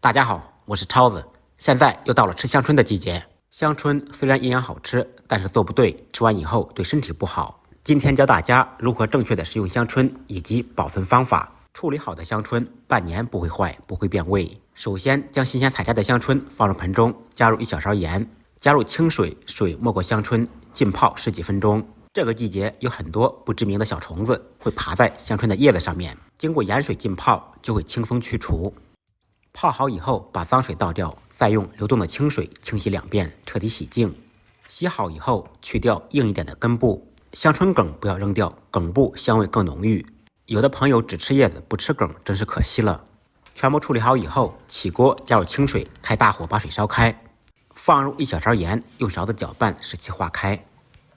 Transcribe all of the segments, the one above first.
大家好，我是超子。现在又到了吃香椿的季节。香椿虽然营养好吃，但是做不对，吃完以后对身体不好。今天教大家如何正确的食用香椿以及保存方法。处理好的香椿半年不会坏，不会变味。首先将新鲜采摘的香椿放入盆中，加入1小勺盐，加入清水，水没过香椿，浸泡10几分钟。这个季节有很多不知名的小虫子会爬在香椿的叶子上面，经过盐水浸泡就会轻松去除。泡好以后，把脏水倒掉，再用流动的清水清洗2遍，彻底洗净。洗好以后，去掉硬一点的根部，香椿梗不要扔掉，梗部香味更浓郁。有的朋友只吃叶子不吃梗，真是可惜了。全部处理好以后，起锅加入清水，开大火把水烧开，放入1小勺盐，用勺子搅拌使其化开，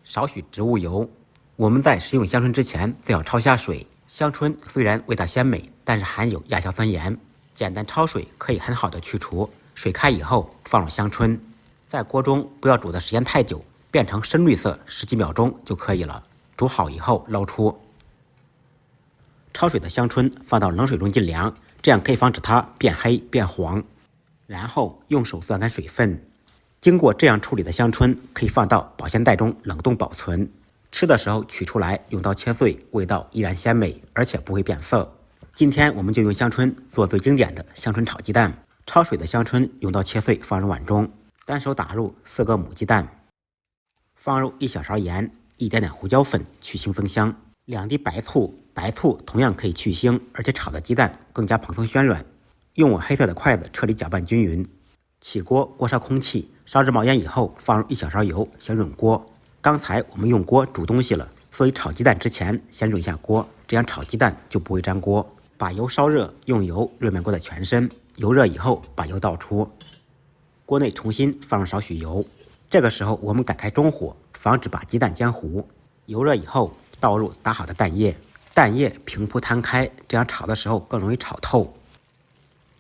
少许植物油。我们在食用香椿之前，最好焯下水。香椿虽然味道鲜美，但是含有亚硝酸盐。简单焯水可以很好的去除。水开以后放入香椿，在锅中不要煮的时间太久，变成深绿色10几秒钟就可以了。煮好以后捞出。焯水的香椿放到冷水中浸凉，这样可以防止它变黑变黄。然后用手攥干水分。经过这样处理的香椿可以放到保鲜袋中冷冻保存。吃的时候取出来用刀切碎，味道依然鲜美，而且不会变色。今天我们就用香椿做最经典的香椿炒鸡蛋。焯水的香椿用刀切碎放入碗中，单手打入4个母鸡蛋，放入1小勺盐，一点点胡椒粉去腥增香，2滴白醋，白醋同样可以去腥，而且炒的鸡蛋更加蓬松暄软。用我黑色的筷子彻底搅拌均匀。起锅，锅烧空气，烧至冒烟以后放入1小勺油，先润锅。刚才我们用锅煮东西了，所以炒鸡蛋之前先润下锅，这样炒鸡蛋就不会粘锅。把油烧热，用油热面锅的全身，油热以后把油倒出，锅内重新放入少许油。这个时候我们改开中火，防止把鸡蛋煎糊。油热以后倒入打好的蛋液，蛋液平铺摊开，这样炒的时候更容易炒透。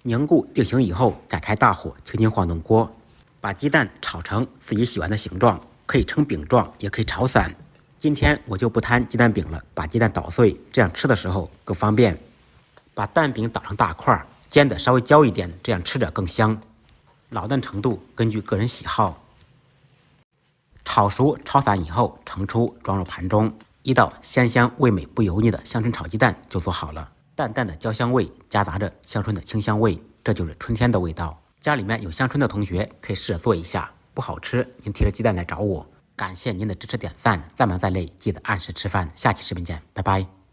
凝固定型以后，改开大火，轻轻晃动锅，把鸡蛋炒成自己喜欢的形状，可以成饼状，也可以炒散。今天我就不摊鸡蛋饼了，把鸡蛋捣碎，这样吃的时候更方便。把蛋饼捣成大块，煎的稍微焦一点，这样吃着更香。老嫩程度根据个人喜好。炒熟炒散以后盛出，装入盘中。一道鲜香味美不油腻的香椿炒鸡蛋就做好了。淡淡的焦香味夹杂着香椿的清香味，这就是春天的味道。家里面有香椿的同学可以试着做一下，不好吃您提着鸡蛋来找我。感谢您的支持点赞，再忙再累记得按时吃饭。下期视频见，拜拜。